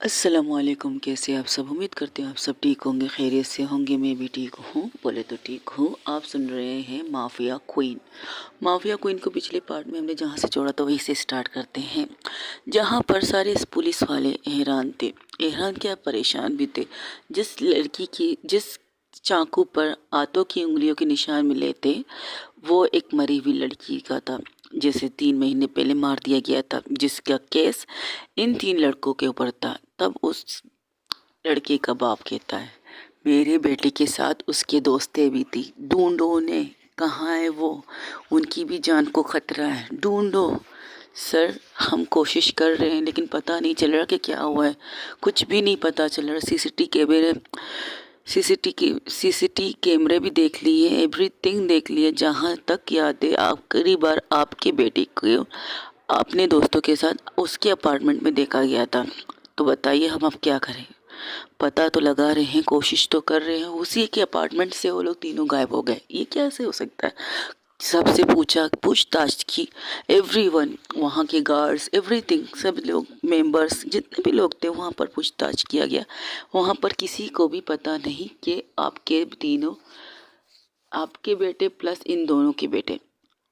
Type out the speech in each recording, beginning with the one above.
السلام علیکم، کیسے آپ سب؟ امید کرتے ہیں آپ سب ٹھیک ہوں گے، خیریت سے ہوں گے۔ میں بھی ٹھیک ہوں، بولے تو ٹھیک ہوں۔ آپ سن رہے ہیں مافیا کوئین۔ مافیا کوئین کو پچھلے پارٹ میں ہم نے جہاں سے چھوڑا تھا وہیں سے سٹارٹ کرتے ہیں، جہاں پر سارے پولیس والے حیران تھے۔ حیران کیا، پریشان بھی تھے۔ جس چاقو پر ہاتھوں کی انگلیوں کے نشان ملے تھے وہ ایک مری ہوئی لڑکی کا تھا، جسے 3 مہینے پہلے مار دیا گیا تھا، جس کا کیس ان 3 لڑکوں کے اوپر تھا۔ تب اس لڑکے کا باپ کہتا ہے، میرے بیٹے کے ساتھ اس کے دوستیں بھی تھی، ڈھونڈو انہیں، کہاں ہے وہ؟ ان کی بھی جان کو خطرہ ہے، ڈھونڈو۔ سر، ہم کوشش کر رہے ہیں لیکن پتہ نہیں چل رہا کہ کیا ہوا ہے، کچھ بھی نہیں پتہ چل رہا۔ سی سی ٹی کیمرے بھی دیکھ لیے، ایوری تھنگ دیکھ لیے۔ جہاں تک یاد ہے آخری بار آپ کے بیٹے کو اپنے دوستوں کے ساتھ اس کے اپارٹمنٹ میں دیکھا گیا تھا۔ تو بتائیے ہم اب کیا کریں؟ پتہ تو لگا رہے ہیں، کوشش تو کر رہے ہیں، اسی کے اپارٹمنٹ سے وہ لوگ تینوں غائب ہو گئے، یہ کیسے ہو سکتا ہے؟ سب سے پوچھ تاچھ کی، ایوری ون، وہاں کے گارڈز، ایوری تھنگ، سب لوگ ممبرس جتنے بھی لوگ تھے وہاں پر پوچھ تاچھ کیا گیا۔ وہاں پر کسی کو بھی پتہ نہیں کہ آپ کے بیٹے پلس ان دونوں کے بیٹے۔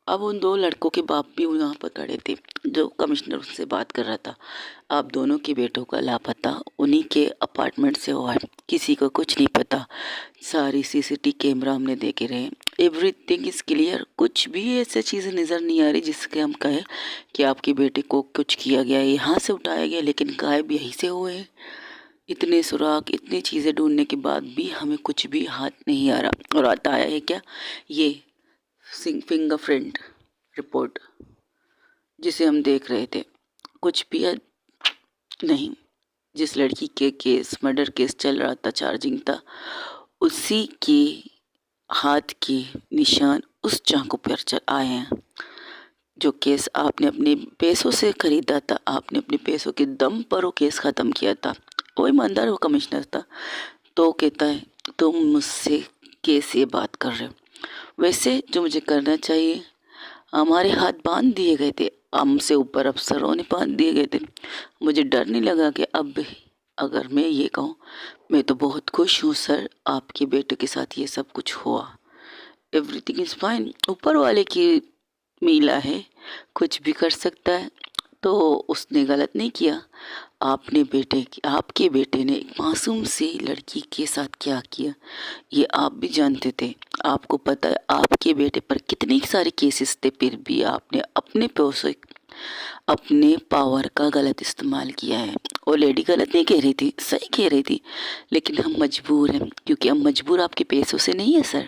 اب ان 2 لڑکوں کے باپ بھی وہاں پر کھڑے تھے، جو کمشنر سے بات کر رہا تھا۔ آپ دونوں کے بیٹوں کا لاپتہ انہی کے اپارٹمنٹ سے ہوا ہے، کسی کو کچھ نہیں پتا۔ ساری سی سی ٹی کیمرہ ہم نے دیکھے رہے، ایوری تھنگ از کلیئر، کچھ بھی ایسے چیزیں نظر نہیں آ رہی جس کے ہم کہیں کہ آپ کے بیٹے کو کچھ کیا گیا ہے، یہاں سے اٹھایا گیا، لیکن غائب یہی سے ہوئے ہیں۔ اتنے سراغ، اتنی چیزیں ڈھونڈنے کے بعد بھی ہمیں کچھ بھی ہاتھ نہیں آ رہا، اور آتا آیا ہے کیا؟ یہ فنگر پرنٹ رپورٹ جسے ہم دیکھ رہے تھے، کچھ بھی نہیں۔ جس لڑکی کے کیس، مرڈر کیس چل رہا تھا، چارجنگ تھا، اسی کے ہاتھ کے نشان اس چاقو پر آئے ہیں۔ جو کیس آپ نے اپنے پیسوں سے خریدا تھا، آپ نے اپنے پیسوں کے دم پر وہ کیس ختم کیا تھا، وہ ایماندار، وہ کمشنر تھا، تو کہتا ہے تم مجھ سے کیسے بات کر رہے ہو؟ ویسے جو مجھے کرنا چاہیے، ہمارے ہاتھ باندھ دیے گئے تھے، ہم سے اوپر افسروں نے باندھ دیے گئے تھے، مجھے ڈر نہیں لگا کہ اب اگر میں یہ کہوں، میں تو بہت خوش ہوں سر، آپ کے بیٹے کے ساتھ یہ سب کچھ ہوا، ایوری تھنگ از فائن، اوپر والے کی میلا ہے، کچھ بھی کر سکتا ہے۔ تو اس نے غلط نہیں کیا، آپ کے بیٹے نے ایک معصوم سی لڑکی کے ساتھ کیا کیا، یہ آپ بھی جانتے تھے، آپ کو پتہ ہے آپ کے بیٹے پر کتنے سارے کیسز تھے، پھر بھی آپ نے اپنے پیسے، اپنے پاور کا غلط استعمال کیا ہے۔ وہ لیڈی غلط نہیں کہہ رہی تھی، صحیح کہہ رہی تھی، لیکن ہم مجبور ہیں، کیونکہ ہم مجبور آپ کے پیسوں سے نہیں ہے سر،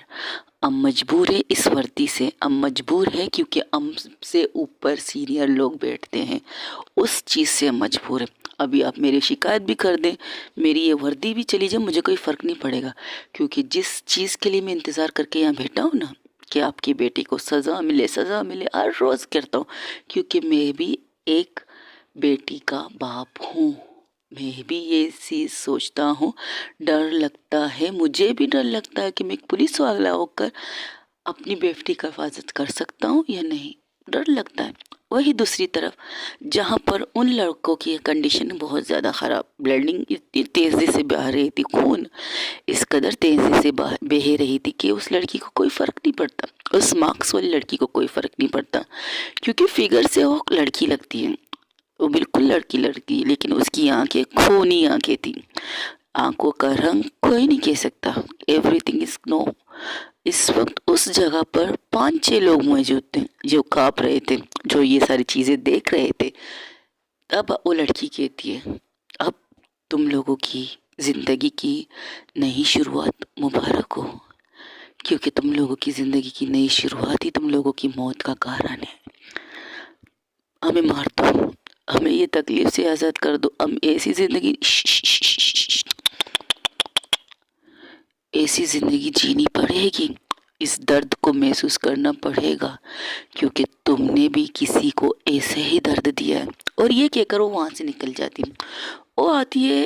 ہم مجبور ہے اس وردی سے، ہم مجبور ہے کیونکہ ہم سے اوپر سینئر لوگ بیٹھتے ہیں، اس چیز سے ہم مجبور ہیں۔ ابھی آپ میری شکایت بھی کر دیں، میری یہ وردی بھی چلی جائے، مجھے کوئی فرق نہیں پڑے گا، کیونکہ جس چیز کے لیے میں انتظار کر کے یہاں بیٹھا ہوں نا، کہ آپ کی بیٹی کو سزا ملے، ہر روز کرتا ہوں، کیونکہ میں بھی ایک بیٹی کا باپ ہوں، میں بھی یہ چیز سوچتا ہوں، ڈر لگتا ہے، مجھے بھی ڈر لگتا ہے کہ میں ایک پولیس والا ہو کر اپنی بیٹی کا حفاظت کر سکتا ہوں یا نہیں، ڈر لگتا ہے۔ وہی دوسری طرف جہاں پر ان لڑکوں کی کنڈیشن بہت زیادہ خراب، بلیڈنگ اتنی تیزی سے بہہ رہی تھی، خون اس قدر تیزی سے بہہ رہی تھی کہ اس لڑکی کو کوئی فرق نہیں پڑتا، اس مارکس والی لڑکی کو کوئی فرق نہیں پڑتا، کیونکہ فگر سے وہ لڑکی لگتی ہے، وہ بالکل لڑکی، لیکن اس کی آنکھیں خونی آنکھیں تھیں، آنکھوں کا رنگ کوئی نہیں کہہ سکتا، ایوری تھنگ از نو۔ اس وقت اس جگہ پر 5-6 لوگ موجود تھے جو کانپ رہے تھے، جو یہ ساری چیزیں دیکھ رہے تھے۔ اب وہ لڑکی کہتی ہے، اب تم لوگوں کی زندگی کی نئی شروعات مبارک ہو، کیونکہ تم لوگوں کی زندگی کی نئی شروعات ہی تم لوگوں کی موت کا کارن ہے۔ ہمیں مار دو، ہمیں یہ تکلیف سے آزاد کر دو، ہم ایسی زندگی جینی پڑے گی، اس درد کو محسوس کرنا پڑے گا، کیونکہ تم نے بھی کسی کو ایسے ہی درد دیا ہے۔ اور یہ کہہ کر وہ وہاں سے نکل جاتی، وہ آتی ہے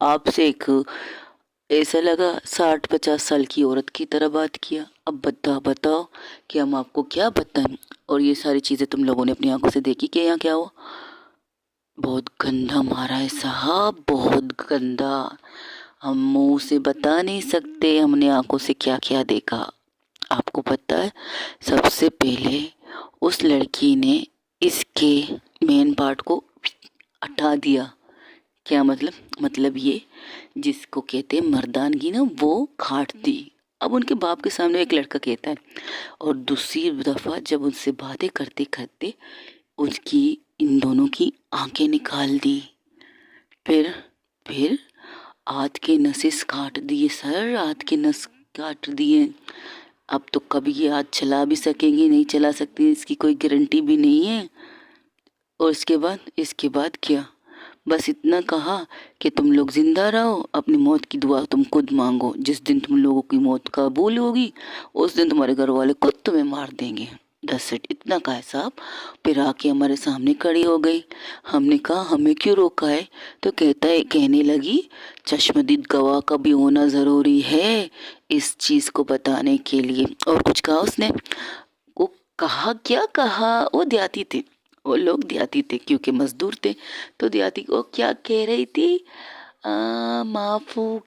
آپ سے ایک ایسا لگا 60-50 سال کی عورت کی طرح بات کیا. اب بتاؤ کہ ہم آپ کو کیا بتائیں. اور یہ ساری چیزیں تم لوگوں نے اپنی آنکھوں سے دیکھی کہ یہاں کیا ہوا. بہت گندا مارا ہے صاحب، بہت گندا. ہم منہ سے بتا نہیں سکتے ہم نے آنکھوں سے کیا کیا دیکھا. آپ کو پتہ ہے سب سے پہلے اس لڑکی نے اس کے مین پارٹ کو ہٹا دیا. کیا مطلب یہ جس کو کہتے ہیں مردانگی نا، وہ کھاٹ دی. اب ان کے باپ کے سامنے ایک لڑکا کہتا ہے، اور دوسری دفعہ جب ان سے باتیں کرتے کرتے ان دونوں کی آنکھیں نکال دی. پھر ہاتھ کے نسیں کاٹ دیے. سر ہاتھ کے نس کاٹ دیے. اب تو کبھی یہ ہاتھ چلا بھی سکیں گی نہیں چلا سکتی، اس کی کوئی گارنٹی بھی نہیں ہے. اور اس کے بعد کیا، بس اتنا کہا کہ تم لوگ زندہ رہو، اپنی موت کی دعا تم خود مانگو. جس دن تم لوگوں کی موت قبول ہوگی اس دن تمہارے گھر والے خود تمہیں مار دیں گے. 10 اتنا کہا ہے صاحب. پھر آ کے ہمارے سامنے کھڑی ہو گئی. ہم نے کہا ہمیں کیوں روکا ہے؟ تو کہنے لگی چشمدید گواہ کا بھی ہونا ضروری ہے اس چیز کو بتانے کے لیے. اور کچھ کہا اس نے. وہ کیا کہا، وہ دیہاتی تھے، وہ لوگ دیہاتی تھے کیونکہ مزدور تھے تو دیہاتی. وہ کیا کہہ رہی تھی، معفو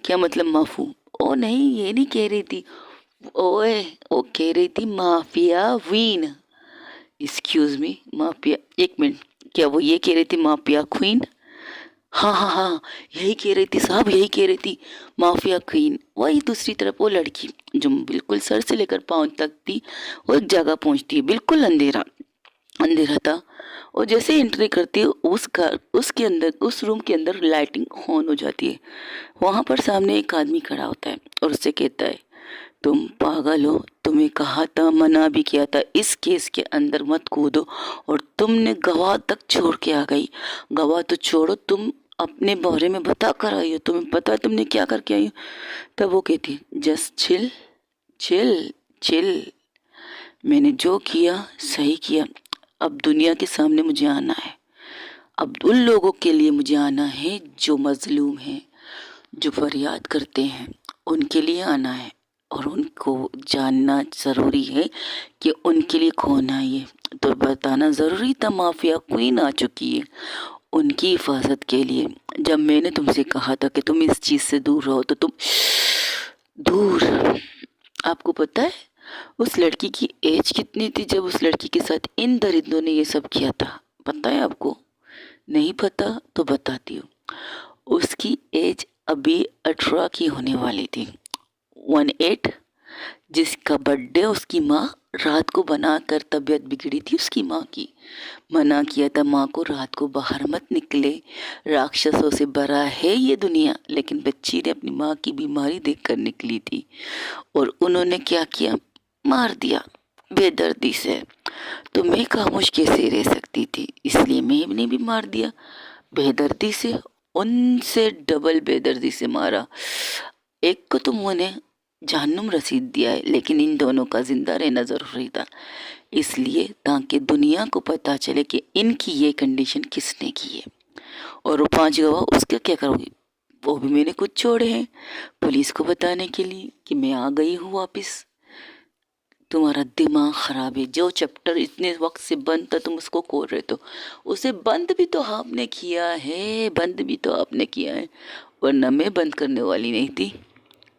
کیا مطلب معفو؟ او نہیں، یہ نہیں کہہ رہی تھی. وہ کہہ رہی تھی mafia when. Excuse me, mafia, ایک منٹ، کیا وہ یہ کہہ رہی تھی مافیا کوئین؟ ہاں یہی کہہ رہی تھی صاحب، یہی کہہ رہی تھی مافیا کوئین. وہی دوسری طرف وہ لڑکی جو بالکل سر سے لے کر پاؤں تک تھی، وہ ایک جگہ پہنچتی ہے، بالکل اندھیرا تھا. اور جیسے انٹری کرتی ہے اس روم کے اندر لائٹنگ آن ہو جاتی ہے. وہاں پر سامنے ایک آدمی کھڑا ہوتا ہے اور اس سے کہتا ہے تم پاگل ہو، تمہیں کہا تھا، منع بھی کیا تھا اس کیس کے اندر مت کودو، اور تم نے گواہ تک چھوڑ کے آ گئی. گواہ تو چھوڑو، تم اپنے بارے میں بتا کر آئی ہو، تمہیں پتا تم نے کیا کر کے آئی ہو. تب وہ کہتی جسٹ چل، میں نے جو کیا صحیح کیا. اب دنیا کے سامنے مجھے آنا ہے، اب ان لوگوں کے لیے مجھے آنا ہے جو مظلوم ہیں، جو فریاد کرتے ہیں، ان کے لیے آنا ہے. اور ان کو جاننا ضروری ہے کہ ان کے لیے کون آئی ہے. تو بتانا ضروری تھا مافیا کوئین آ چکی ہے ان کی حفاظت کے لیے. جب میں نے تم سے کہا تھا کہ تم اس چیز سے دور رہو تو تم دور. آپ کو پتہ ہے اس لڑکی کی ایج کتنی تھی جب اس لڑکی کے ساتھ ان درندوں نے یہ سب کیا تھا؟ پتہ ہے آپ کو؟ نہیں پتہ تو بتاتی ہوں. اس کی ایج ابھی 18 کی ہونے والی تھی. 18، جس کا برتھ ڈے اس کی ماں رات کو بنا کر، طبیعت بگڑی تھی اس کی ماں کی، منع کیا تھا ماں کو رات کو باہر مت نکلے، راکشسوں سے بھرا ہے یہ دنیا. لیکن بچی نے اپنی ماں کی بیماری دیکھ کر نکلی تھی اور انہوں نے کیا کیا، مار دیا بے دردی سے. تو میں خاموش کیسے رہ سکتی تھی، اس لیے میں نے بھی مار دیا بے دردی سے. ان سے ڈبل بے دردی سے مارا. ایک کو تو منہ نے جہنم رسید دیا ہے، لیکن ان دونوں کا زندہ رہنا ضروری تھا، اس لیے تاکہ دنیا کو پتا چلے کہ ان کی یہ کنڈیشن کس نے کی ہے. اور وہ 5 گواہ اس کا کیا کرو گی، وہ بھی میں نے کچھ چھوڑے ہیں پولیس کو بتانے کے لیے کہ میں آ گئی ہوں واپس. تمہارا دماغ خراب ہے. جو چیپٹر اتنے وقت سے بند تھا تم اس کو کھول رہے تو اسے بند بھی تو آپ نے کیا ہے، ورنہ میں بند کرنے والی نہیں تھی،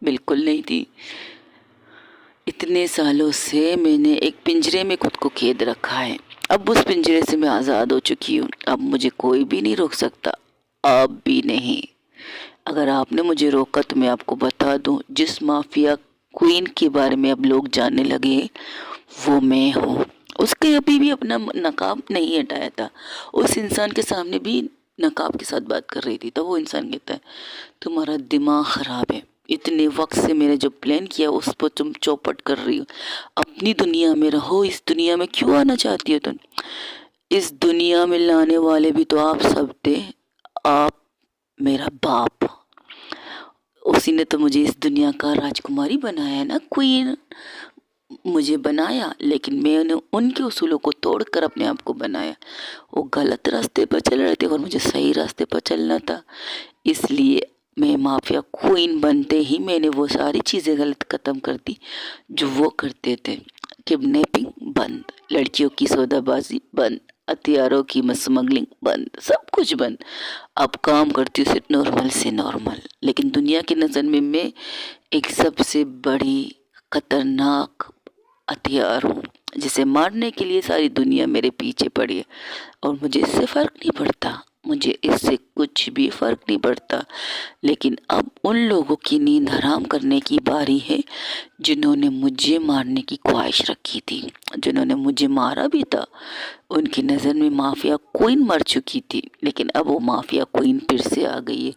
بالکل نہیں تھی. اتنے سالوں سے میں نے ایک پنجرے میں خود کو قید رکھا ہے. اب اس پنجرے سے میں آزاد ہو چکی ہوں. اب مجھے کوئی بھی نہیں روک سکتا، آپ بھی نہیں. اگر آپ نے مجھے روکا تو میں آپ کو بتا دوں، جس مافیا کوئین کے بارے میں اب لوگ جاننے لگے وہ میں ہوں. اس کے ابھی بھی اپنا نقاب نہیں ہٹایا تھا. اس انسان کے سامنے بھی نقاب کے ساتھ بات کر رہی تھی. تو وہ انسان کہتا ہے تمہارا دماغ خراب ہے، اتنے وقت سے میں نے جو پلان کیا اس پر تم چوپٹ کر رہی ہو. اپنی دنیا میں رہو، اس دنیا میں کیوں آنا چاہتی ہو تم؟ اس دنیا میں لانے والے بھی تو آپ سب تھے. آپ میرا باپ، اسی نے تو مجھے اس دنیا کا راجکماری بنایا ہے نا، کوئین. مجھے بنایا، لیکن میں نے ان کے اصولوں کو توڑ کر اپنے آپ کو بنایا۔ وہ غلط راستے پر چل رہے تھے اور مجھے صحیح راستے پر چلنا تھا، اس لیے میں مافیا کوئین بنتے ہی میں نے وہ ساری چیزیں غلط ختم کر دی جو وہ کرتے تھے۔ کڈنیپنگ بند، لڑکیوں کی سودا بازی بند، ہتھیاروں کی اسمگلنگ بند، سب کچھ بند۔ اب کام کرتی ہوں صرف نارمل سے نارمل، لیکن دنیا کی نظر میں ایک سب سے بڑی خطرناک ہتھیار ہوں، جسے مارنے کے لیے ساری دنیا میرے پیچھے پڑی ہے، اور مجھے اس سے فرق نہیں پڑتا، مجھے اس سے کچھ بھی فرق نہیں پڑتا۔ لیکن اب ان لوگوں کی نیند حرام کرنے کی باری ہے جنہوں نے مجھے مارنے کی خواہش رکھی تھی، جنہوں نے مجھے مارا بھی تھا۔ ان کی نظر میں مافیا کوئین مر چکی تھی، لیکن اب وہ مافیا کوئین پھر سے آ گئی ہے۔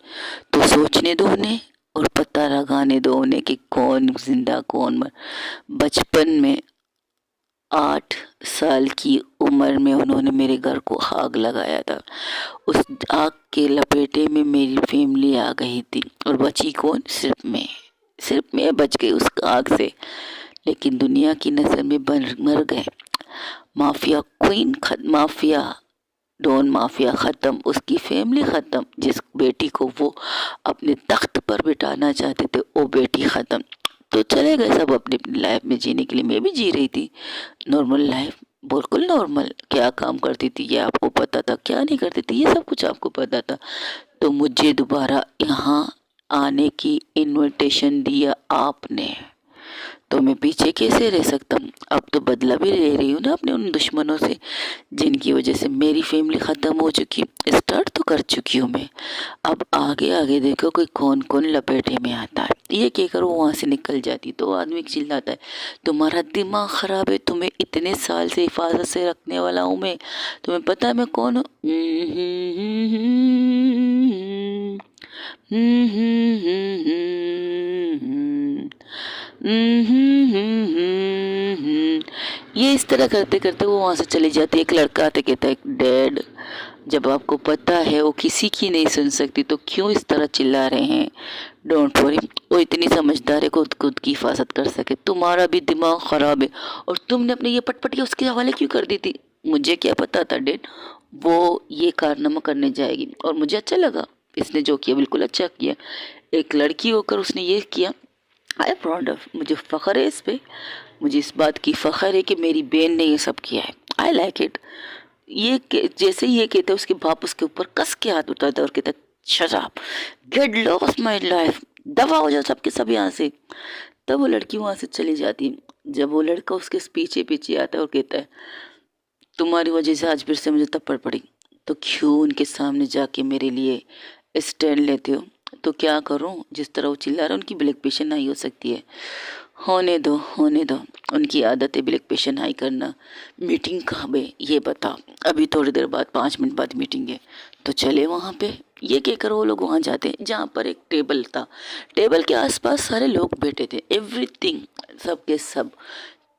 تو سوچنے دو انہیں اور پتہ لگانے دو انہیں کہ کون زندہ کون مر۔ بچپن میں 8 سال کی عمر میں انہوں نے میرے گھر کو آگ لگایا تھا۔ اس آگ کے لپیٹے میں میری فیملی آ گئی تھی، اور بچی کون؟ صرف میں بچ گئی اس آگ سے، لیکن دنیا کی نظر میں مر گئے۔ Mafia queen mafia don mafia ختم، اس کی فیملی ختم، جس بیٹی کو وہ اپنے تخت پر بٹھانا چاہتے تھے وہ بیٹی ختم۔ تو چلے گئے سب اپنی اپنی لائف میں جینے کے لیے، میں بھی جی رہی تھی نارمل لائف، بالکل نارمل۔ کیا کام کرتی تھی یہ آپ کو پتا تھا، کیا نہیں کرتی تھی یہ سب کچھ آپ کو پتا تھا۔ تو مجھے دوبارہ یہاں آنے کی انویٹیشن دیا آپ نے، تو میں پیچھے کیسے رہ سکتا ہوں؟ اب تو بدلہ بھی لے رہی ہوں نا اپنے ان دشمنوں سے جن کی وجہ سے میری فیملی ختم ہو چکی۔ اسٹارٹ تو کر چکی ہوں میں، اب آگے دیکھو کہ کون کون لپیٹے میں آتا ہے۔ یہ کہہ کر وہ وہاں سے نکل جاتی تو آدمی چلاتا ہے تمہارا دماغ خراب ہے، تمہیں اتنے سال سے حفاظت سے رکھنے والا ہوں میں، تمہیں پتا ہے میں کون ہوں؟ یہ اس طرح کرتے کرتے وہ وہاں سے چلی جاتی۔ ایک لڑکا آتے کہتا ہے ڈیڈ، جب آپ کو پتا ہے وہ کسی کی نہیں سن سکتی تو کیوں اس طرح چلا رہے ہیں؟ ڈونٹ وری، وہ اتنی سمجھدار ہے خود کی حفاظت کر سکے، تمہارا بھی دماغ خراب ہے، اور تم نے اپنے یہ پٹپٹیاں اس کے حوالے کیوں کر دی تھی؟ مجھے کیا پتا تھا ڈیڈ وہ یہ کارنامہ کرنے جائے گی، اور مجھے اچھا لگا اس نے جو کیا، بالکل اچھا کیا۔ ایک لڑکی ہو کر اس نے یہ کیا، آئی پراؤڈ آف، مجھے فخر ہے اس پہ، مجھے اس بات کی فخر ہے کہ میری بہن نے یہ سب کیا ہے۔ I like it. یہ جیسے یہ کہتے اس کے باپ اس کے اوپر کس کے ہاتھ اٹھاتا ہے اور کہتا ہے shut up, get lost my life, دفع ہو جاؤ سب کے سب یہاں سے۔ تب وہ لڑکی وہاں سے چلی جاتی ہے۔ جب وہ لڑکا اس کے پیچھے آتا ہے اور کہتا ہے تمہاری وجہ سے آج پھر سے مجھے تپڑ پڑی، تو کیوں ان کے سامنے جا کے میرے لیے اسٹینڈ لیتے ہو؟ تو کیا کروں؟ جس طرح وہ چلا رہا ان کی بلڈ پریشر ہائی ہو سکتی ہے، ہونے دو ان کی عادت ہے بلڈ پریشر ہائی کرنا۔ میٹنگ کب ہے یہ بتا؟ ابھی تھوڑی دیر بعد 5 منٹ بعد میٹنگ ہے، تو چلے وہاں پہ۔ یہ کہہ کر وہ لوگ وہاں جاتے ہیں جہاں پر ایک ٹیبل تھا، ٹیبل کے آس پاس سارے لوگ بیٹھے تھے، ایوری تھنگ، سب کے سب۔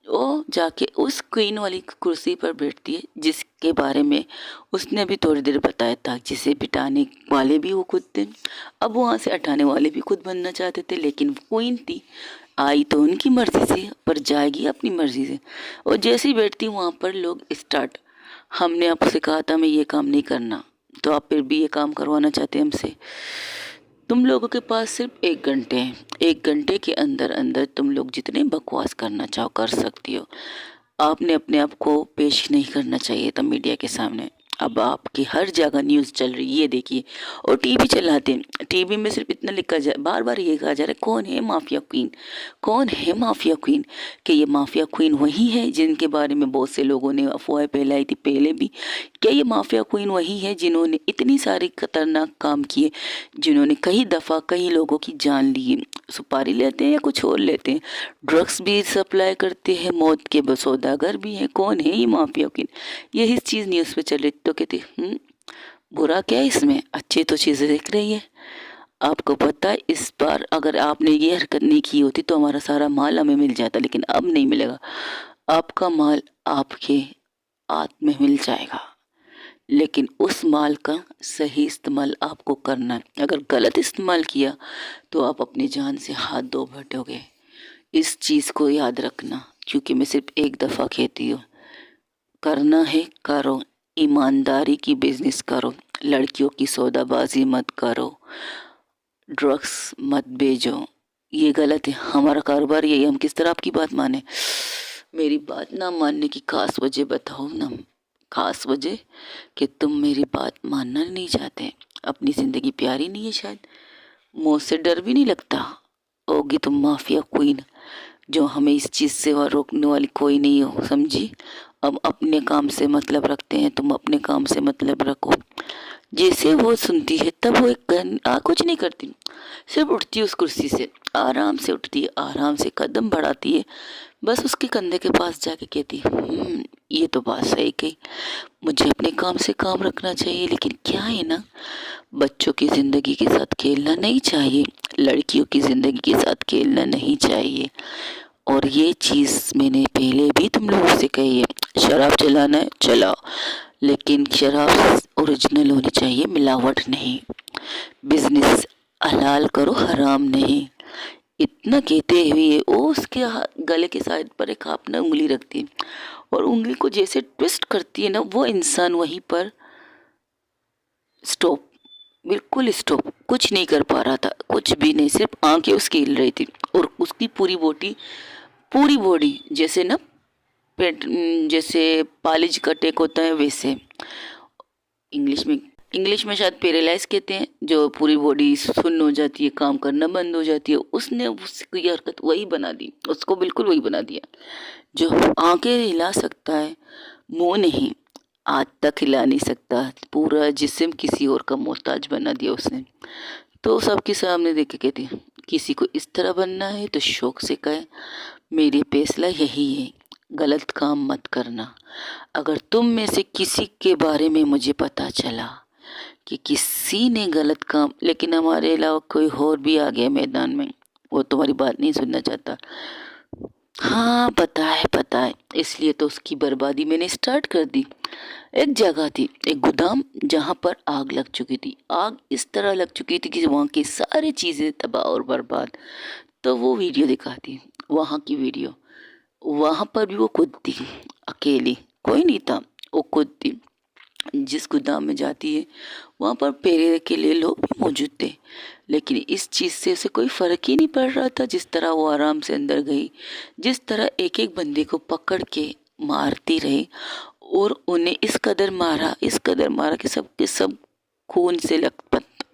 وہ جا کے اس کوئین والی کرسی پر بیٹھتی ہے جس کے بارے میں اس نے بھی تھوڑی دیر بتایا تھا، جسے بٹھانے والے بھی وہ خود تھے، اب وہاں سے ہٹانے والے بھی خود بننا چاہتے تھے، لیکن کوئین تھی، آئی تو ان کی مرضی سے پر جائے گی اپنی مرضی سے۔ اور جیسے ہی بیٹھتی وہاں پر لوگ اسٹارٹ، ہم نے آپ سے کہا تھا میں یہ کام نہیں کرنا، تو آپ پھر بھی یہ کام کروانا چاہتے ہیں ہم سے۔ تم لوگوں کے پاس صرف 1 گھنٹے ہیں، 1 گھنٹے کے اندر تم لوگ جتنے بکواس کرنا چاہو کر سکتی ہو۔ آپ نے اپنے آپ کو پیش نہیں کرنا چاہیے تھا میڈیا کے سامنے۔ اب آپ کی ہر جگہ نیوز چل رہی، یہ دیکھیے، اور ٹی وی چلاتے ہیں، ٹی وی میں صرف اتنا لکھا جائے، بار بار یہ کہا جا رہا ہے کون ہے مافیا کوئین، کون ہے مافیا کوئین؟ کہ یہ مافیا کوئین وہی ہے جن کے بارے میں بہت سے لوگوں نے افواہیں پھیلائی تھی پہلے بھی؟ کیا یہ مافیا کوئین وہی ہے جنہوں نے اتنی ساری خطرناک کام کیے، جنہوں نے کئی دفعہ کئی لوگوں کی جان لی؟ سپاری لیتے ہیں یا کچھ اور لیتے ہیں، ڈرگس بھی سپلائی کرتے ہیں، موت کے سوداگر بھی ہیں، کون ہے یہ مافیا کوئین؟ یہی چیز نیوز پہ چل رہی تو کہتی برا کیا ہے اس میں، اچھی تو چیزیں دیکھ رہی ہے۔ آپ کو پتہ ہے اس بار اگر آپ نے یہ حرکت نہیں کی ہوتی تو ہمارا سارا مال ہمیں مل جاتا، لیکن اب نہیں ملے گا، آپ کا مال آپ کے ہاتھ میں مل جائے گا، لیکن اس مال کا صحیح استعمال آپ کو کرنا ہے۔ اگر غلط استعمال کیا تو آپ اپنی جان سے ہاتھ دھو بیٹھو گے، اس چیز کو یاد رکھنا۔ کیونکہ میں صرف ایک دفعہ کہتی ہوں، کرنا ہے کرو، ایمانداری کی بزنس کرو، لڑکیوں کی سودا بازی مت کرو، ڈرگس مت بیچو، یہ غلط ہے، ہمارا کاروبار یہی، ہم کس طرح آپ کی بات مانیں؟ میری بات نہ ماننے کی خاص وجہ بتاؤ نا، خاص وجہ کہ تم میری بات ماننا نہیں چاہتے، اپنی زندگی پیاری نہیں ہے شاید، موت سے ڈر بھی نہیں لگتا، ہوگی تم مافیا کوئین، جو ہمیں اس چیز سے روکنے والی کوئی نہیں ہو، سمجھی؟ اب اپنے کام سے مطلب رکھتے ہیں، تم اپنے کام سے مطلب رکھو۔ جیسے وہ سنتی ہے تب وہ کچھ نہیں کرتی، صرف اٹھتی ہے اس کرسی سے، آرام سے اٹھتی ہے، آرام سے قدم بڑھاتی ہے، بس اس کے کندھے کے پاس جا کے کہتی ہے یہ تو بات صحیح کہی، مجھے اپنے کام سے کام رکھنا چاہیے، لیکن کیا ہے نا، بچوں کی زندگی کے ساتھ کھیلنا نہیں چاہیے، لڑکیوں کی زندگی کے ساتھ کھیلنا نہیں چاہیے۔ اور یہ چیز میں نے پہلے بھی تم لوگوں سے کہی ہے، شراب چلانا ہے چلاؤ، لیکن شراب اوریجنل ہونی چاہیے، ملاوٹ نہیں، بزنس حلال کرو، حرام نہیں۔ اتنا کہتے ہوئے وہ اس کے گلے کے سائڈ پر ایک اپنا انگلی رکھتی ہے، اور انگلی کو جیسے ٹوسٹ کرتی ہے نا، وہ انسان وہیں پر سٹاپ، بالکل سٹاپ، کچھ نہیں کر پا رہا تھا، کچھ بھی نہیں، صرف آنکھیں اس کی ہل رہی تھی، اور اس کی پوری باڈی جیسے نا پیٹ، جیسے پالج کا اٹیک ہوتا ہے ویسے، انگلش میں شاید پیرالائز کہتے ہیں، جو پوری باڈی سن ہو جاتی ہے، کام کرنا بند ہو جاتی ہے، اس نے اس کی حرکت وہی بنا دی، اس کو بالکل وہی بنا دیا، جو آنکھیں ہلا سکتا ہے، منہ نہیں، ہاتھ تک ہلا نہیں سکتا، پورا جسم کسی اور کا محتاج بنا دیا اس نے۔ تو سب کے سامنے دیکھ کے کہتی ہے، کسی کو اس طرح بننا ہے تو شوق سے کہے، میری فیصلہ یہی ہے، غلط کام مت کرنا۔ اگر تم میں سے کسی کے بارے میں مجھے پتا چلا کہ کسی نے غلط کام، لیکن ہمارے علاوہ کوئی اور بھی آ گیا میدان میں، وہ تمہاری بات نہیں سننا چاہتا، ہاں پتہ ہے، اس لیے تو اس کی بربادی میں نے سٹارٹ کر دی۔ ایک جگہ تھی، ایک گودام، جہاں پر آگ لگ چکی تھی، آگ اس طرح لگ چکی تھی کہ وہاں کی ساری چیزیں تباہ اور برباد۔ تو وہ ویڈیو دکھاتی، وہاں کی ویڈیو، وہاں پر بھی وہ خود تھی، اکیلی، کوئی نہیں تھا، وہ خود تھی، جس گودام میں جاتی ہے وہاں پر پہرے کے لیے لوگ بھی موجود تھے، لیکن اس چیز سے اسے کوئی فرق ہی نہیں پڑ رہا تھا، جس طرح وہ آرام سے اندر گئی، جس طرح ایک ایک بندے کو پکڑ کے مارتی رہی، اور انہیں اس قدر مارا کہ سب کے سب خون سے لت پت،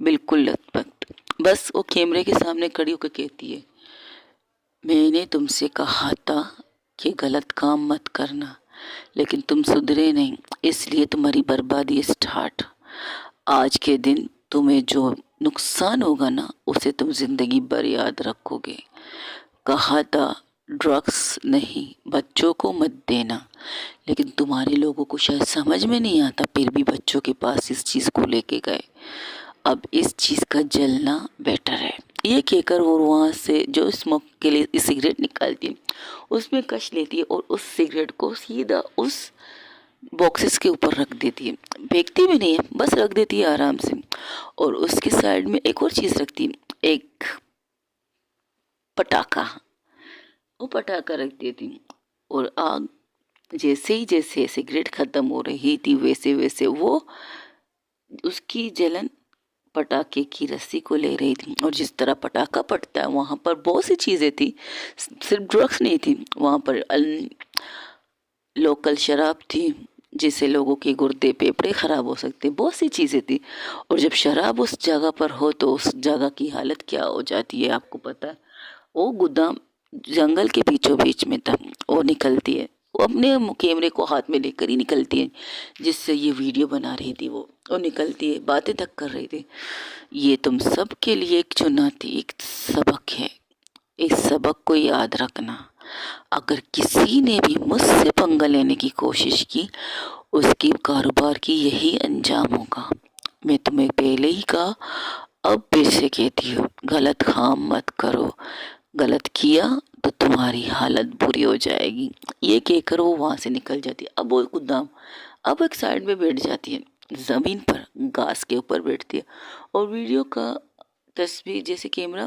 بالکل لت پت۔ بس وہ کیمرے کے سامنے کھڑی ہو کے کہتی ہے، میں نے تم سے کہا تھا کہ غلط کام مت کرنا، لیکن تم سدھرے نہیں، اس لیے تمہاری بربادی سٹارٹ۔ آج کے دن تمہیں جو نقصان ہوگا نا، اسے تم زندگی بھر یاد رکھو گے۔ کہا تھا ڈرگس نہیں، بچوں کو مت دینا، لیکن تمہارے لوگوں کو شاید سمجھ میں نہیں آتا، پھر بھی بچوں کے پاس اس چیز کو لے کے گئے۔ اب اس چیز کا جلنا بیٹر ہے، یہ کہہ کر وہ وہاں سے جو اسموک کے لیے سگریٹ نکالتی ہے، اس میں کش لیتی ہے، اور اس سگریٹ کو سیدھا اس باکسز کے اوپر رکھ دیتی ہے، پھینکتی بھی نہیں ہے، بس رکھ دیتی ہے آرام سے، اور اس کے سائڈ میں ایک اور چیز رکھتی ہے، ایک پٹاخہ، وہ پٹاخہ رکھ دیتی، اور آگ جیسے سگریٹ ختم ہو رہی تھی، ویسے وہ اس کی جلن پٹاخے کی رسی کو لے رہی تھی، اور جس طرح پٹاخہ پھٹتا ہے، وہاں پر بہت سی چیزیں تھی، صرف ڈرگس نہیں تھی، وہاں پر لوکل شراب تھی، جس سے لوگوں کے گردے پھیپھڑے خراب ہو سکتے، بہت سی چیزیں تھی، اور جب شراب اس جگہ پر ہو تو اس جگہ کی حالت کیا ہو جاتی ہے آپ کو پتہ ہے۔ وہ گودام جنگل کے بیچوں بیچ میں تھا، وہ نکلتی ہے، وہ اپنے کیمرے کو ہاتھ میں لے کر ہی نکلتی ہے، جس سے یہ ویڈیو بنا رہی تھی، وہ نکلتی ہے، باتیں تک کر رہی تھی، یہ تم سب کے لیے ایک چنوتی، ایک سبق ہے، اس سبق کو یاد رکھنا، اگر کسی نے بھی مجھ سے پنگا لینے کی کوشش کی، اس کی کاروبار کی یہی انجام ہوگا۔ میں تمہیں پہلے ہی کہا، اب پھر سے کہتی ہوں، غلط کام مت کرو، غلط کیا تو تمہاری حالت بری ہو جائے گی۔ یہ کہہ کر وہ وہاں سے نکل جاتی ہے، اب ایک سائڈ میں بیٹھ جاتی ہے، زمین پر گھاس کے اوپر بیٹھتی ہے، اور ویڈیو کا تصویر جیسے کیمرہ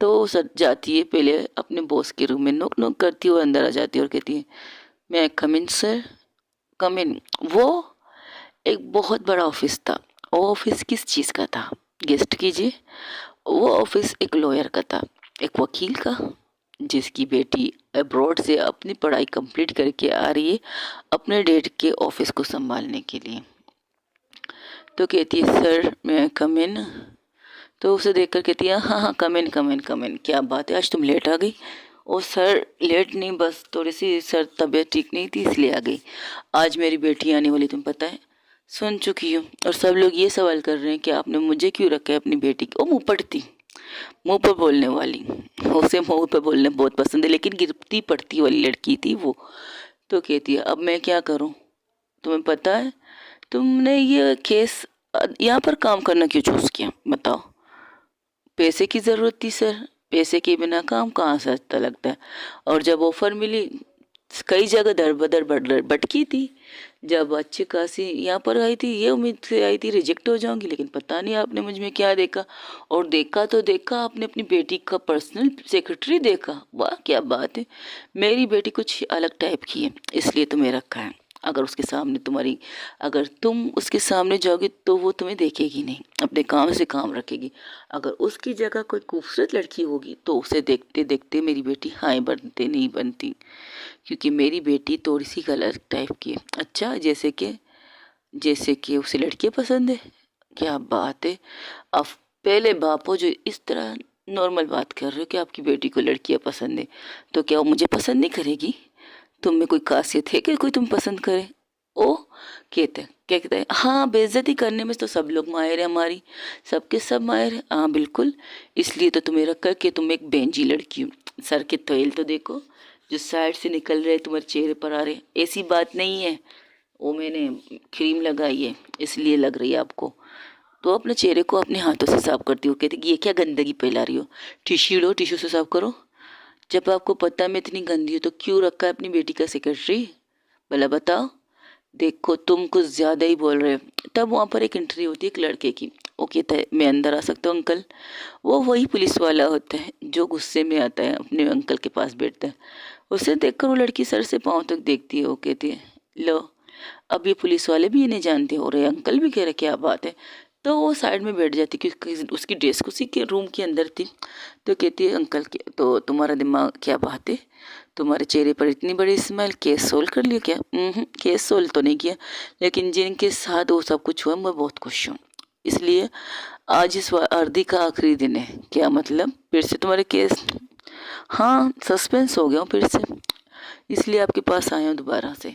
تو وہ سر جاتی ہے پہلے اپنے باس کے روم میں، نوک نوک کرتی ہے، وہ اندر آ جاتی ہے اور کہتی ہے میں کم ان سر، کم ان۔ وہ ایک بہت بڑا آفس تھا۔ وہ آفس کس چیز کا تھا؟ گیسٹ کیجیے۔ وہ آفس ایک لوئر کا تھا، ایک وکیل کا، جس کی بیٹی ابروڈ سے اپنی پڑھائی کمپلیٹ کر کے آ رہی ہے اپنے ڈیڈ کے آفس کو سنبھالنے کے لیے۔ تو کہتی ہے سر میں کم ان؟ تو اسے دیکھ کر کہتی ہے ہاں ہاں کم ان کم ان کم ان، کیا بات ہے آج تم لیٹ آ گئی؟ اور سر لیٹ نہیں، بس تھوڑی سی سر طبیعت ٹھیک نہیں تھی اس لیے آ گئی۔ آج میری بیٹی آنے والی تمہیں پتہ ہے؟ سن چکی ہوں، اور سب لوگ یہ سوال کر رہے ہیں کہ آپ نے مجھے کیوں رکھا ہے اپنی بیٹی کو۔ وہ منہ پڑتی، منہ پر بولنے والی، اسے منہ پہ بولنا بہت پسند ہے، لیکن گرتی پڑتی والی لڑکی تھی وہ۔ تو کہتی ہے اب میں کیا کروں؟ تمہیں پتہ ہے تم نے یہ کیس یہاں پر کام کرنا کیوں چوز کیا بتاؤ؟ پیسے کی ضرورت تھی سر، پیسے کے بنا کام کہاں سے اچھا لگتا ہے؟ اور جب آفر ملی کئی جگہ در بدر بٹکی تھی، جب اچھی خاصی یہاں پر آئی تھی یہ امید سے آئی تھی ریجیکٹ ہو جاؤں گی، لیکن پتہ نہیں آپ نے مجھ میں کیا دیکھا، اور دیکھا تو دیکھا آپ نے اپنی بیٹی کا پرسنل سیکرٹری دیکھا۔ واہ کیا بات ہے، میری بیٹی کچھ الگ ٹائپ کی ہے اس لیے تمہیں رکھا ہے۔ اگر اس کے سامنے اگر تم اس کے سامنے جاؤ گی تو وہ تمہیں دیکھے گی نہیں، اپنے کام سے کام رکھے گی۔ اگر اس کی جگہ کوئی خوبصورت لڑکی ہوگی تو اسے دیکھتے دیکھتے میری بیٹی ہائیں بنتے نہیں بنتی، کیونکہ میری بیٹی تھوڑی سی الگ ٹائپ کی ہے۔ اچھا جیسے کہ اسے لڑکیاں پسند ہے؟ کیا بات ہے، اب پہلے باپ ہو جو اس طرح نارمل بات کر رہے ہو کہ آپ کی بیٹی کو لڑکیاں پسند ہے، تو کیا وہ مجھے پسند نہیں کرے گی؟ تم میں کوئی خاصیت ہے کہ کوئی تم پسند کرے؟ او کہتے ہیں ہاں بے عزتی کرنے میں تو سب لوگ ماہر ہیں، ہماری سب کے سب ماہر ہیں، ہاں بالکل، اس لیے تو تمہیں رکھا کہ تم ایک بینجی لڑکی ہو۔ سر کے تھیل تو دیکھو جو سائڈ سے نکل رہے تمہارے چہرے پر آ رہے، ایسی بات نہیں ہے، وہ میں نے کریم لگائی ہے اس لیے لگ رہی ہے آپ کو۔ تو اپنے چہرے کو اپنے ہاتھوں سے صاف کرتی ہو، کہتے کہ یہ کیا گندگی پھیلا رہی ہو، ٹیشو لو ٹیشو سے صاف کرو۔ جب آپ کو پتہ میں اتنی گندی ہوں تو کیوں رکھا ہے اپنی بیٹی کا سیکرٹری؟ بھلا بتاؤ۔ دیکھو تم کچھ زیادہ ہی بول رہے ہو۔ تب وہاں پر ایک انٹری ہوتی ہے ایک لڑکے کی، وہ کہتا ہے میں اندر آ سکتا ہوں انکل؟ وہ وہی پولیس والا ہوتا ہے جو غصے میں آتا ہے اپنے انکل کے پاس بیٹھتا ہے۔ اسے دیکھ کر وہ لڑکی سر سے پاؤں تک دیکھتی ہے، وہ کہتی ہے لو اب یہ پولیس والے بھی انہیں جانتے ہو رہے، انکل بھی کہہ رہے کیا بات ہے۔ تو وہ سائڈ میں بیٹھ جاتی کیونکہ اس کی ڈریس اسی کے روم کے اندر تھی۔ تو کہتی ہے انکل تو تمہارا دماغ کیا بات ہے، تمہارے چہرے پر اتنی بڑی اسمائل، کیس سول کر لیا کیا؟ کیس سول تو نہیں کیا، لیکن جن کے ساتھ وہ سب کچھ ہوا میں بہت خوش ہوں، اس لیے آج اس وردی کا آخری دن ہے۔ کیا مطلب پھر سے تمہارے کیس؟ ہاں سسپینس ہو گیا ہوں پھر سے، اس لیے آپ کے پاس آیا ہوں دوبارہ سے۔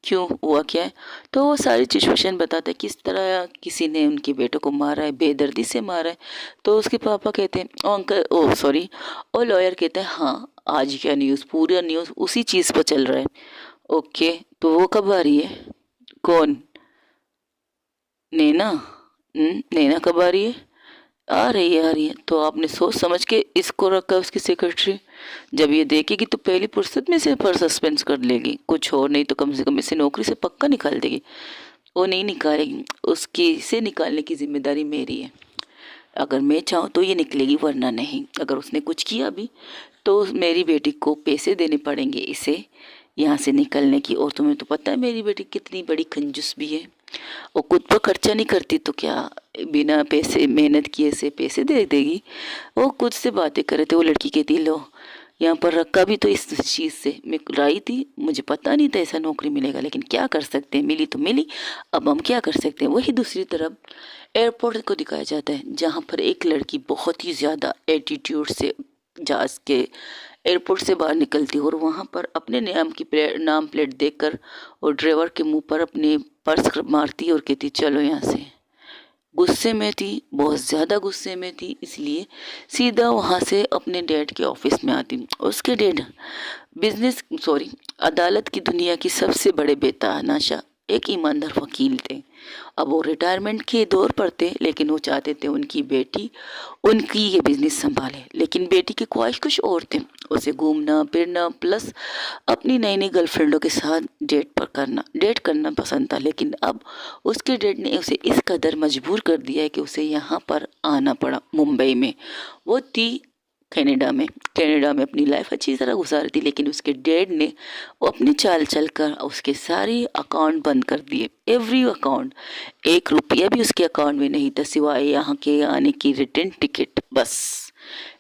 کیوں ہوا کیا ہے؟ تو وہ ساری سچویشن بتاتا ہے کس طرح کسی نے ان کے بیٹوں کو مارا ہے، بے دردی سے مارا ہے۔ تو اس کے پاپا کہتے ہیں اور لائر کہتے ہیں ہاں آج کیا نیوز، پورا نیوز اسی چیز پر چل رہا ہے۔ اوکے تو وہ کب آ رہی ہے؟ کون؟ نینا؟ نینا کب آ رہی ہے؟ آ رہی ہے۔ تو آپ نے سوچ سمجھ کے اس کو رکھا اس کی سیکرٹری، جب یہ دیکھے گی تو پہلی فرصت میں سے پر سسپینس کر لے گی، کچھ اور نہیں تو کم سے کم اسے نوکری سے پکا نکال دے گی۔ وہ نہیں نکالے گی، اس کی سے نکالنے کی ذمہ داری میری ہے، اگر میں چاہوں تو یہ نکلے گی ورنہ نہیں۔ اگر اس نے کچھ کیا بھی تو میری بیٹی کو پیسے دینے پڑیں گے اسے یہاں سے نکلنے کی، اور تمہیں تو پتہ ہے میری بیٹی کتنی بڑی کنجوس بھی ہے، وہ خود پر خرچہ نہیں کرتی تو کیا بنا پیسے محنت کیے سے پیسے دے دے گی؟ وہ خود سے باتیں کرے تھے، وہ لڑکی کہتی لو یہاں پر رکھا بھی تو اس چیز سے، میں لائی تھی، مجھے پتہ نہیں تھا ایسا نوکری ملے گا، لیکن کیا کر سکتے ہیں، ملی تو ملی، اب ہم کیا کر سکتے ہیں۔ وہی دوسری طرف ایئرپورٹ کو دکھایا جاتا ہے جہاں پر ایک لڑکی بہت ہی زیادہ ایٹیٹیوڈ سے جہاز کے ایئرپورٹ سے باہر نکلتی اور وہاں پر اپنے نام پلیٹ دیکھ کر اور ڈرائیور کے منہ پر اپنے پرس مارتی اور کہتی چلو یہاں سے۔ غصے میں تھی، بہت زیادہ غصے میں تھی، اس لیے سیدھا وہاں سے اپنے ڈیڈ کے آفس میں آتی۔ اس کے ڈیڈ عدالت کی دنیا کی سب سے بڑے بے تحاشا ایک ایماندار وکیل تھے۔ اب وہ ریٹائرمنٹ کے دور پر تھے، لیکن وہ چاہتے تھے ان کی بیٹی ان کی یہ بزنس سنبھالے، لیکن بیٹی کی خواہش کچھ اور تھے، اسے گھومنا پھرنا پلس اپنی نئی نئی گرل فرینڈوں کے ساتھ ڈیٹ کرنا پسند تھا۔ لیکن اب اس کے ڈیڈ نے اسے اس قدر مجبور کر دیا ہے کہ اسے یہاں پر آنا پڑا ممبئی میں۔ وہ تھی کینیڈا میں اپنی لائف اچھی طرح گزار تھی، لیکن اس کے ڈیڈ نے وہ اپنی چال چل کر اس کے سارے اکاؤنٹ بند کر دیے، ایوری اکاؤنٹ. 1 روپیہ بھی اس کے اکاؤنٹ میں نہیں تھا سوائے یہاں کے آنے کی ریٹرن ٹکٹ، بس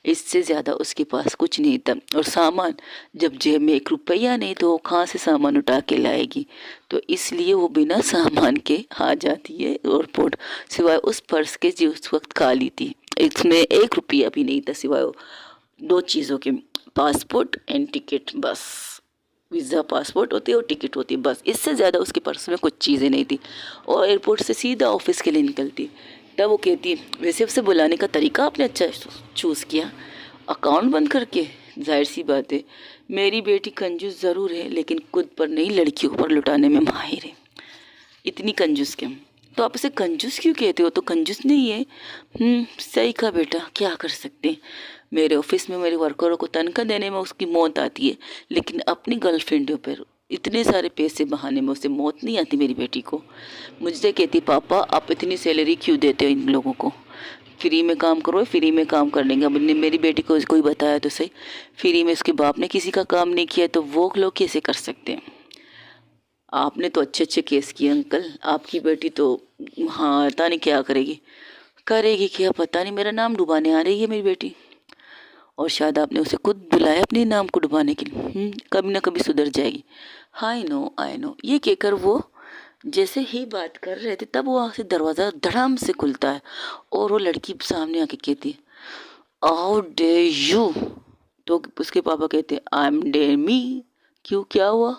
اس سے زیادہ اس کے پاس کچھ نہیں تھا. اور سامان، جب جیب میں 1 روپیہ نہیں تو وہ کہاں سے سامان اٹھا کے لائے گی؟ تو اس لیے وہ بنا سامان کے آ جاتی ہے ایئرپورٹ، سوائے اس پرس کے جو اس وقت خالی تھی. اس میں 1 روپیہ بھی نہیں تھا سوائے 2 چیزوں کے، پاسپورٹ اینڈ ٹکٹ، بس ویزا پاسپورٹ ہوتی ہے اور ٹکٹ ہوتی ہے، بس اس سے زیادہ اس کے پرس میں کچھ چیزیں نہیں تھی. اور ایئرپورٹ سے سیدھا آفس کے لیے نکلتی. تب وہ کہتی ویسے اسے بلانے کا طریقہ آپ نے اچھا چوز کیا، اکاؤنٹ بند کر کے. ظاہر سی بات ہے میری بیٹی کنجوس ضرور ہے لیکن خود پر نہیں لڑکیوں پر لٹانے میں ماہر ہے. اتنی کنجوس کیوں؟ تو آپ اسے کنجوس کیوں کہتے ہو؟ تو کنجوس نہیں ہے. صحیح کہا بیٹا، کیا کر سکتے ہیں. میرے آفس میں میرے ورکروں کو تنخواہ دینے میں اس کی موت آتی ہے، لیکن اپنی گرل فرینڈوں پر اتنے سارے پیسے بہانے میں اسے موت نہیں آتی. میری بیٹی کو مجھ سے کہتی پاپا آپ اتنی سیلری کیوں دیتے ہو ان لوگوں کو، فری میں کام کرو، فری میں کام کر لیں گے. اب نے میری بیٹی کو کوئی بتایا تو صحیح، فری میں اس کے باپ نے کسی کا کام نہیں کیا تو وہ لوگ کیسے کر سکتے ہیں؟ آپ نے تو اچھے اچھے کیس کیے انکل، آپ کی بیٹی تو ہاں پتہ نہیں کیا کرے گی کیا پتہ نہیں. میرا نام ڈبانے آ رہی ہے میری بیٹی، اور شاید آپ نے اسے خود بلایا اپنے نام کو ڈبانے کے لیے. کبھی نہ کبھی سدھر جائے گی. آئی نو. یہ کہہ کر وہ جیسے ہی بات کر رہے تھے تب وہاں سے دروازہ دھڑام سے کھلتا ہے اور وہ لڑکی سامنے آ کے کہتی ہاؤ ڈے یو. تو اس کے پاپا کہتے آئی ایم ڈیمی. کیوں، کیا ہوا؟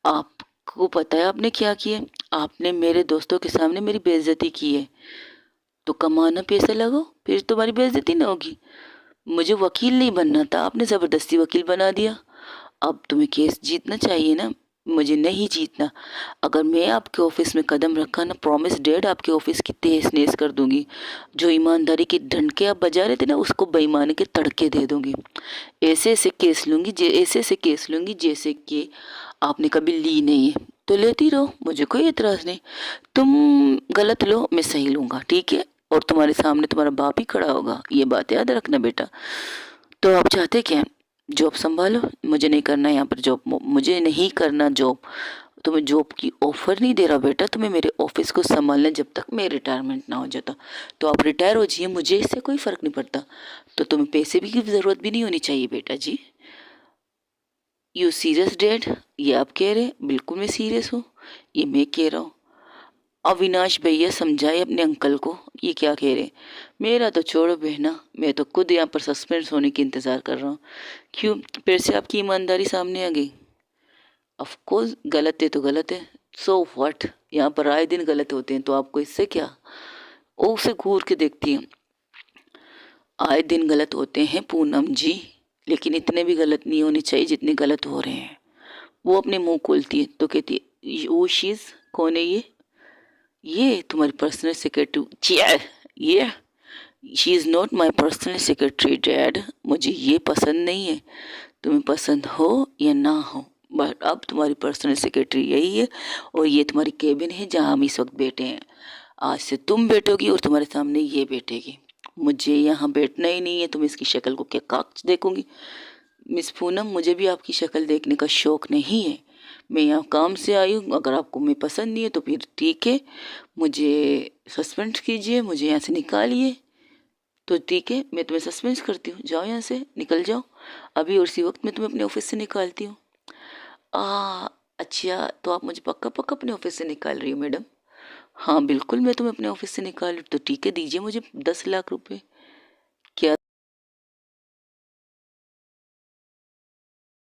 آپ کو پتہ ہے آپ نے کیا کیا؟ آپ نے میرے دوستوں کے سامنے میری بے عزتی کی ہے. تو کمانا پیسہ لگو، پھر تمہاری بے عزتی نہ ہوگی. مجھے وکیل نہیں بننا تھا، آپ نے زبردستی وکیل بنا دیا. اب تمہیں کیس جیتنا چاہیے نا، مجھے نہیں جیتنا. اگر میں آپ کے آفس میں قدم رکھا نا، پرومس ڈیڈ آپ کے آفس کی تہس نہس کر دوں گی. جو ایمانداری کے ڈنڈکے آپ بجا رہے تھے نا، اس کو بے ایمانی کے تڑکے دے دوں گی. ایسے کیس لوں گی جیسے کہ آپ نے کبھی لی نہیں ہے. تو لیتی رہو، مجھے کوئی اعتراض نہیں. تم غلط لو، میں صحیح لوں گا، ٹھیک ہے؟ اور تمہارے سامنے تمہارا باپ ہی کھڑا ہوگا، یہ بات یاد رکھنا بیٹا. تو آپ چاہتے کیا؟ جاب سنبھالو. مجھے نہیں کرنا یہاں پر جاب، مجھے نہیں کرنا جاب. تمہیں جاب کی آفر نہیں دے رہا بیٹا، تمہیں میرے آفس کو سنبھالنا جب تک میں ریٹائرمنٹ نہ ہو جاتا. تو آپ ریٹائر ہو جائیے، مجھے اس سے کوئی فرق نہیں پڑتا. تو تمہیں پیسے کی ضرورت بھی نہیں ہونی چاہیے بیٹا جی. You serious dad? یہ آپ کہہ رہے؟ بالکل میں سیریس ہوں، یہ میں کہہ رہا ہوں. اویناش بھیا سمجھائے اپنے انکل کو، یہ کیا کہہ رہے؟ میرا تو چھوڑو بہنا، میں تو خود یہاں پر سسپینس ہونے کی انتظار کر رہا ہوں. کیوں، پھر سے آپ کی ایمانداری سامنے آ گئی؟ آف کورس غلط ہے تو غلط ہے، سو واٹ. یہاں پر آئے دن غلط ہوتے ہیں تو آپ کو اس سے کیا؟ وہ اسے گھور کے دیکھتی ہیں. آئے دن غلط ہوتے ہیں پونم جی، لیکن اتنے بھی غلط نہیں ہونے چاہیے جتنے غلط ہو رہے ہیں. وہ اپنے منہ کھولتی ہے تو کہتی ہے وہ شیز کون ہے؟ یہ تمہاری پرسنل سیکرٹری. یہ she is not my personal secretary dad. مجھے یہ پسند نہیں ہے، تمہیں پسند ہو یا نہ ہو، بٹ اب تمہاری پرسنل سیکرٹری یہی ہے اور یہ تمہاری کیبن ہے جہاں ہم اس وقت بیٹھے ہیں. آج سے تم بیٹھو گی اور تمہارے سامنے یہ بیٹھے گی. مجھے یہاں بیٹھنا ہی نہیں ہے، تم اس کی شکل کو کیا کاغذ دیکھوں گی؟ مس پونم، مجھے بھی آپ کی شکل دیکھنے کا شوق نہیں ہے. میں یہاں کام سے آئی ہوں، اگر آپ کو میں پسند نہیں ہے تو پھر ٹھیک ہے، مجھے سسپینڈ کیجئے، مجھے یہاں سے نکالیے. تو ٹھیک ہے، میں تمہیں سسپینس کرتی ہوں، جاؤ یہاں سے، نکل جاؤ ابھی، اور اسی وقت میں تمہیں اپنے آفس سے نکالتی ہوں. اچھا، تو آپ مجھے پکا اپنے آفس سے نکال رہی ہو میڈم؟ ہاں بالکل، میں تمہیں اپنے آفس سے نکال رہی ہوں. تو ٹھیک ہے، دیجیے مجھے 10 لاکھ روپے. کیا